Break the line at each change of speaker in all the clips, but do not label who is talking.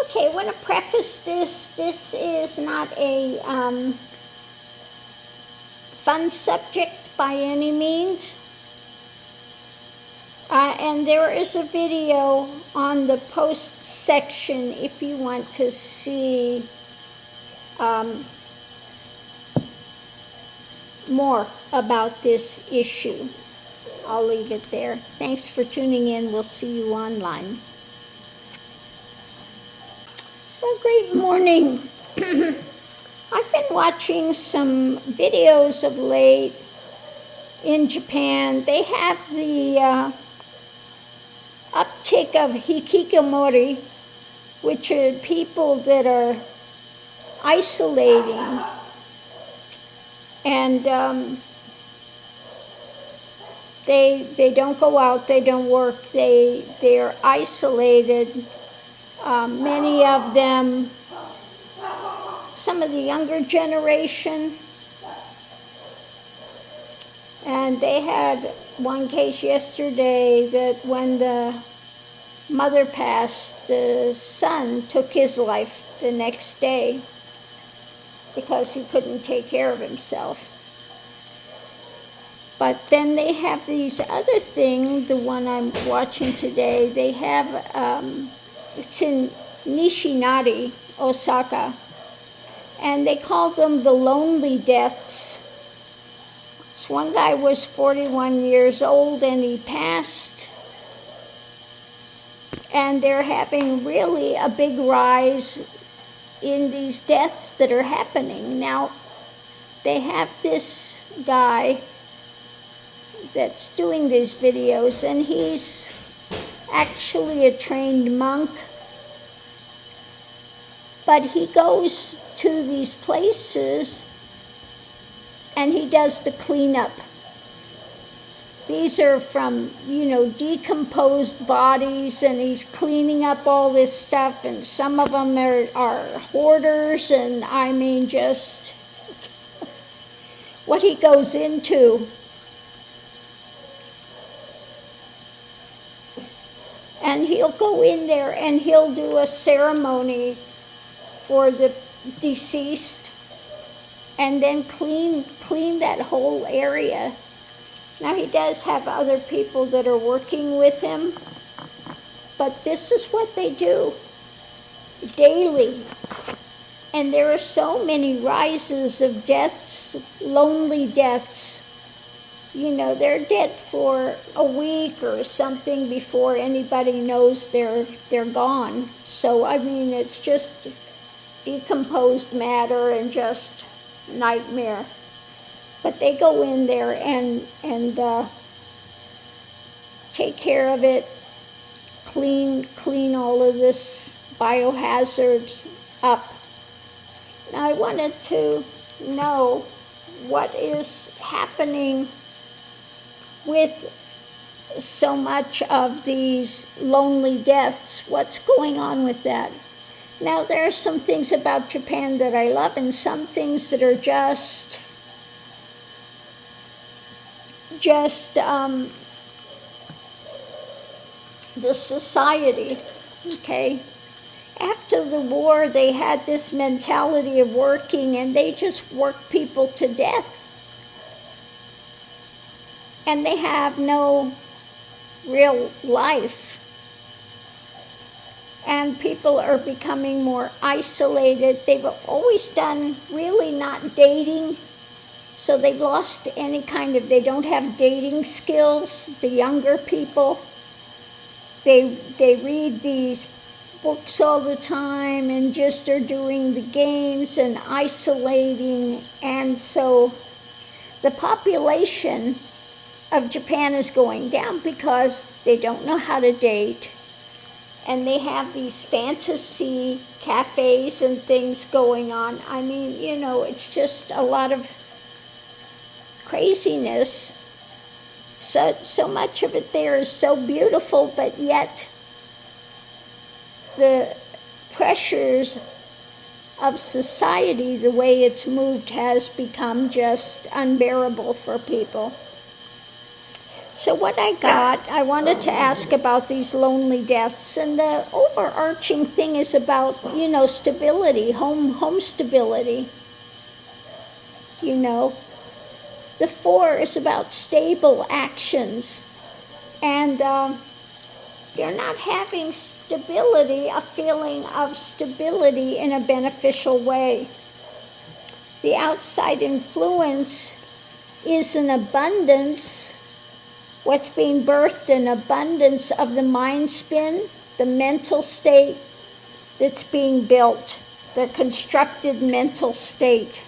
Okay, I want to preface this. This is not a fun subject by any means. And there is a video on the post section if you want to see more about this issue. I'll leave it there. Thanks for tuning in. We'll see you online. Well, great morning. I've been watching some videos of late in Japan. They have the uptick of Hikikomori, which are people that are isolating. And they don't go out, they don't work, they're isolated. Many of them, some of the younger generation, and they had one case yesterday that when the mother passed, the son took his life the next day because he couldn't take care of himself. But then they have these other things, the one I'm watching today, they have, it's in Nishinari, Osaka, and they call them the lonely deaths. So one guy was 41 years old and he passed, and they're having really a big rise in these deaths that are happening. Now, they have this guy that's doing these videos, and he's actually a trained monk, but he goes to these places and he does the cleanup. These are from, decomposed bodies, and he's cleaning up all this stuff, and some of them are hoarders, and I mean just what he goes into. And he'll go in there and he'll do a ceremony for the deceased and then clean that whole area. Now, he does have other people that are working with him, but this is what they do daily. And there are so many rises of deaths, lonely deaths. They're dead for a week or something before anybody knows they're gone. So, I mean, it's just decomposed matter and just nightmare. But they go in there and take care of it, clean all of this biohazard up. Now, I wanted to know what is happening with so much of these lonely deaths. What's going on with that? Now, there are some things about Japan that I love, and some things that are just the society, okay? After the war, they had this mentality of working, and they just work people to death. And they have no real life. And people are becoming more isolated. They've always done really not dating. So they've lost any kind of, they don't have dating skills, the younger people. They read these books all the time and just are doing the games and isolating. And so the population of Japan is going down because they don't know how to date, and they have these fantasy cafes and things going on. I mean, it's just a lot of craziness. So much of it there is so beautiful, but yet the pressures of society, the way it's moved, has become just unbearable for people. So what I wanted to ask about these lonely deaths, and the overarching thing is about, stability, home stability. The 4 is about stable actions, and they're not having stability, a feeling of stability in a beneficial way. The outside influence is an abundance. What's being birthed, an abundance of the mind spin, the mental state that's being built, the constructed mental state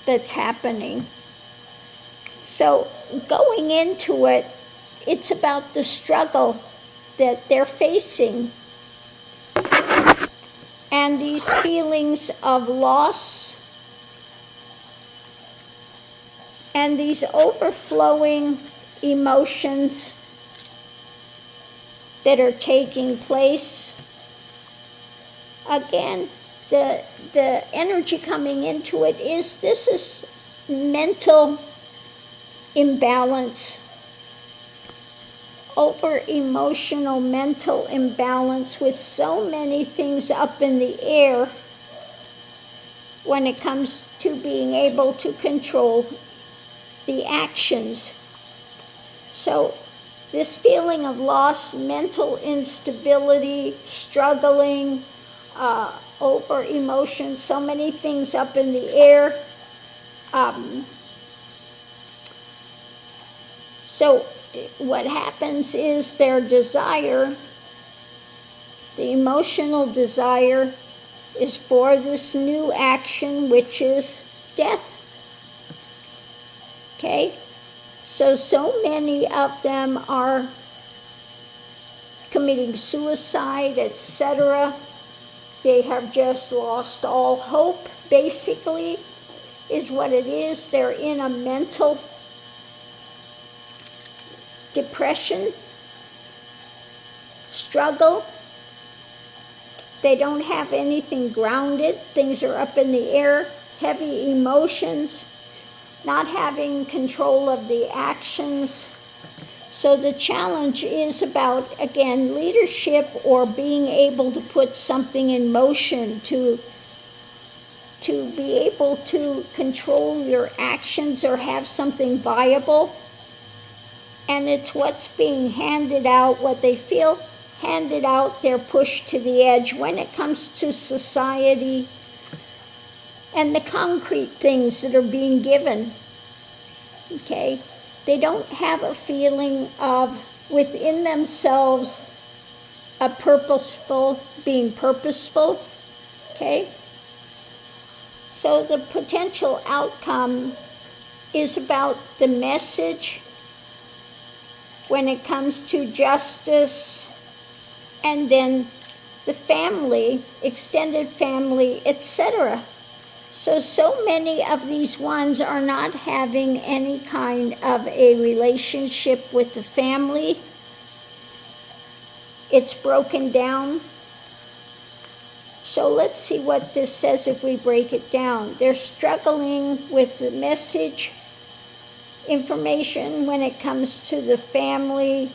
that's happening. So going into it, it's about the struggle that they're facing and these feelings of loss and these overflowing emotions that are taking place. Again, the energy coming into it is, this is mental imbalance, over emotional mental imbalance, with so many things up in the air when it comes to being able to control the actions. So this feeling of loss, mental instability, struggling, over emotion, so many things up in the air. So what happens is their desire, the emotional desire, is for this new action, which is death. Okay? So many of them are committing suicide, etc. They have just lost all hope, basically, is what it is. They're in a mental depression, struggle. They don't have anything grounded. Things are up in the air, heavy emotions, not having control of the actions. So the challenge is about, again, leadership, or being able to put something in motion to be able to control your actions or have something viable. And it's what's being handed out, what they feel handed out, they're pushed to the edge when it comes to society and the concrete things that are being given. Okay? They don't have a feeling of within themselves being purposeful. Okay? So the potential outcome is about the message when it comes to justice, and then the family, extended family, etc. So many of these ones are not having any kind of a relationship with the family. It's broken down. So let's see what this says if we break it down. They're struggling with the message, information when it comes to the family,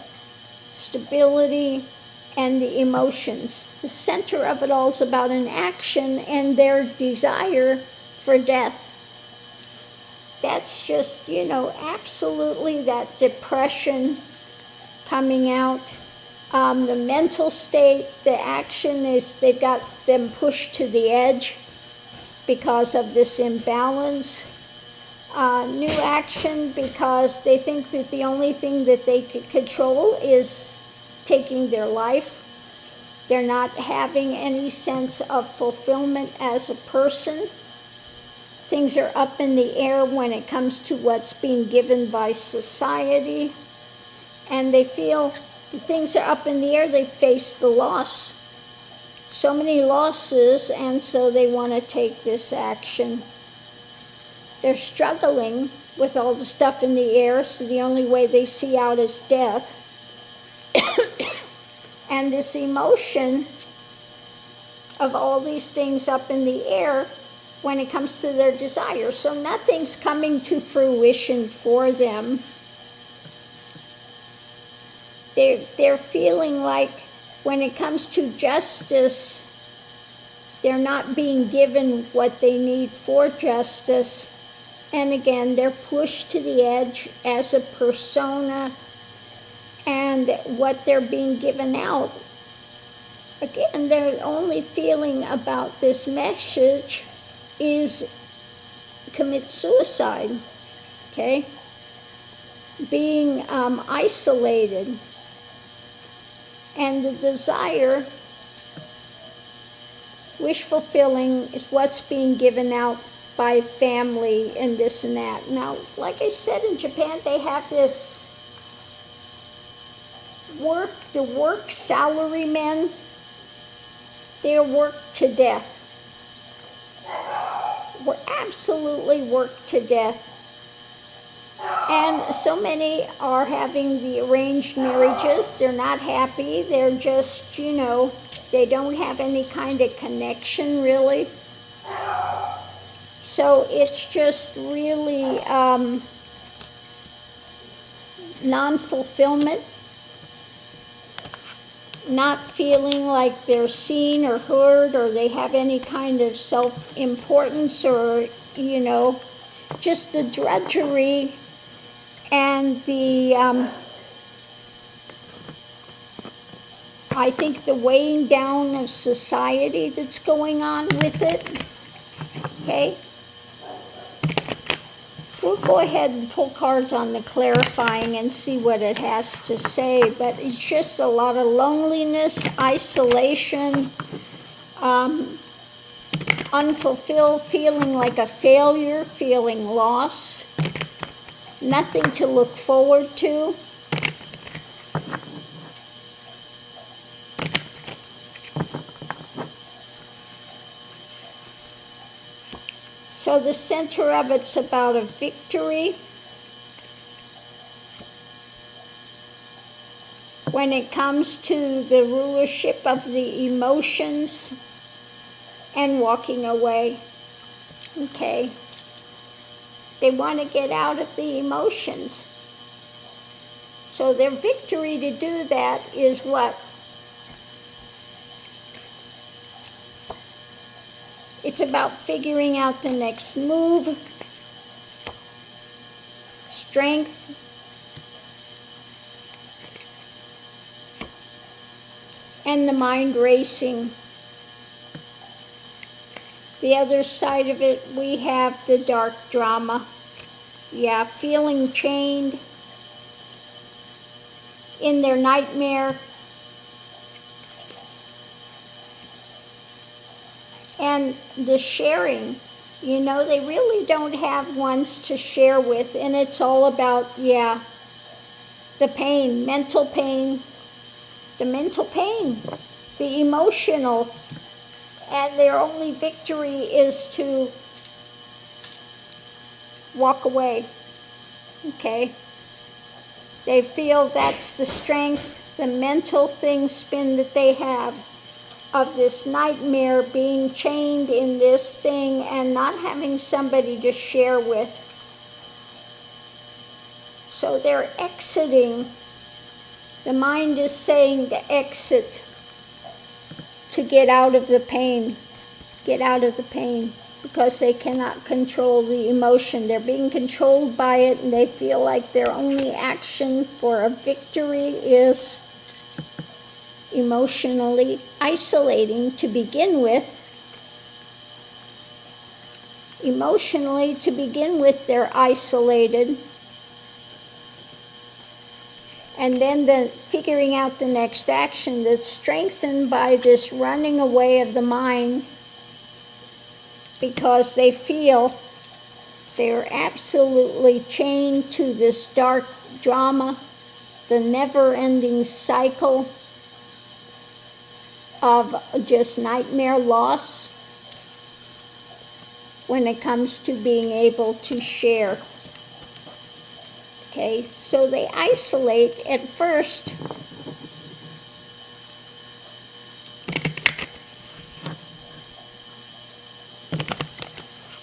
stability, and the emotions. The center of it all is about an action and their desire for death. That's just, absolutely that depression coming out. The mental state, the action is they've got them pushed to the edge because of this imbalance. New action because they think that the only thing that they could control is taking their life. They're not having any sense of fulfillment as a person. Things are up in the air when it comes to what's being given by society. And they feel things are up in the air, they face the loss. So many losses, and so they want to take this action. They're struggling with all the stuff in the air, so the only way they see out is death. And this emotion of all these things up in the air when it comes to their desire. So nothing's coming to fruition for them. they're feeling like when it comes to justice, they're not being given what they need for justice. And again, they're pushed to the edge as a persona, and what they're being given out, again, their only feeling about this message is commit suicide, okay? Being isolated. And the desire, wish fulfilling, is what's being given out by family and this and that. Now, like I said, in Japan, they have this the work salarymen, they're worked to death. We're absolutely worked to death. And so many are having the arranged marriages. They're not happy. They're just, they don't have any kind of connection, really. So it's just really non-fulfillment, not feeling like they're seen or heard, or they have any kind of self-importance, or, just the drudgery and the, I think the weighing down of society that's going on with it, okay? We'll go ahead and pull cards on the clarifying and see what it has to say, but it's just a lot of loneliness, isolation, unfulfilled, feeling like a failure, feeling loss, nothing to look forward to. So the center of it's about a victory. When it comes to the rulership of the emotions and walking away, okay? They want to get out of the emotions. So their victory to do that is what? It's about figuring out the next move, strength, and the mind racing. The other side of it, we have the dark drama. Yeah, feeling chained in their nightmare. And the sharing, they really don't have ones to share with. And it's all about, the pain, mental pain, the emotional. And their only victory is to walk away, okay? They feel that's the strength, the mental spin that they have of this nightmare, being chained in this thing and not having somebody to share with. So they're exiting. The mind is saying to exit, to get out of the pain, because they cannot control the emotion. They're being controlled by it, and they feel like their only action for a victory is emotionally isolating to begin with. Emotionally, to begin with, they're isolated. And then the figuring out the next action that's strengthened by this running away of the mind, because they feel they're absolutely chained to this dark drama, the never-ending cycle of just nightmare loss when it comes to being able to share. Okay, so they isolate at first.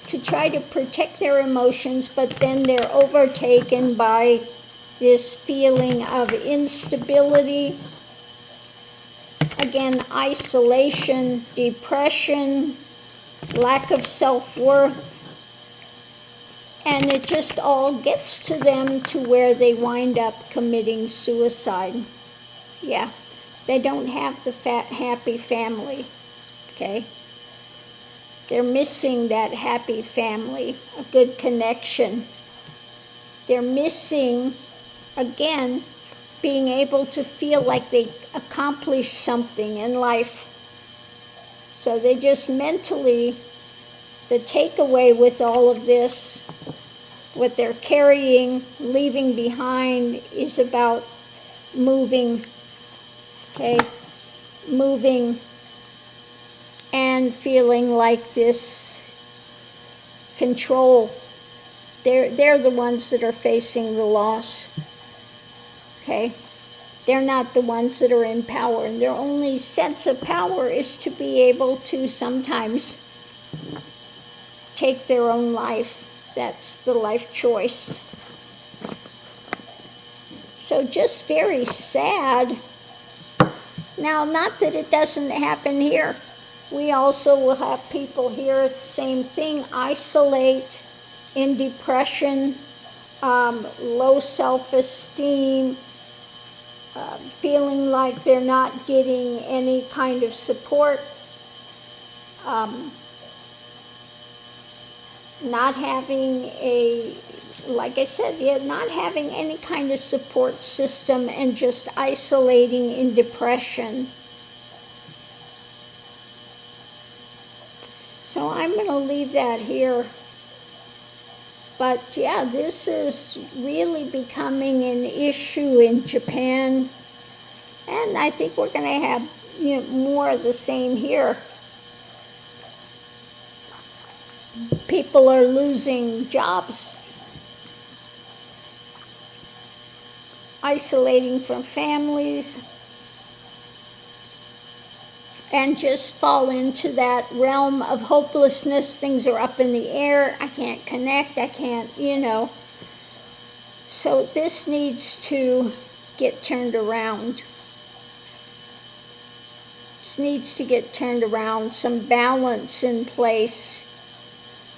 To try to protect their emotions, but then they're overtaken by this feeling of instability, again, isolation, depression, lack of self-worth, and it just all gets to them to where they wind up committing suicide. Yeah, they don't have the happy family, okay? They're missing that happy family, a good connection. They're missing, again, being able to feel like they accomplished something in life. So they just mentally, the takeaway with all of this, what they're carrying, leaving behind, is about moving, okay? Moving and feeling like this control. They're the ones that are facing the loss, okay? They're not the ones that are in power. And their only sense of power is to be able to sometimes take their own life. That's the life choice. So just very sad. Now, not that it doesn't happen here. We also will have people here, same thing, isolate, in depression, low self-esteem, feeling like they're not getting any kind of support, not having like I said, not having any kind of support system and just isolating in depression. So I'm going to leave that here. But yeah, this is really becoming an issue in Japan. And I think we're going to have more of the same here. People are losing jobs, isolating from families, and just fall into that realm of hopelessness. Things are up in the air. I can't connect. I can't, So this needs to get turned around. This needs to get turned around, some balance in place.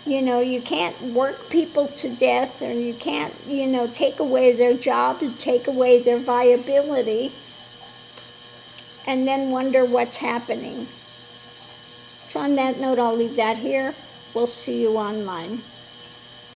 You can't work people to death, or you can't, take away their job and take away their viability and then wonder what's happening. So on that note, I'll leave that here. We'll see you online.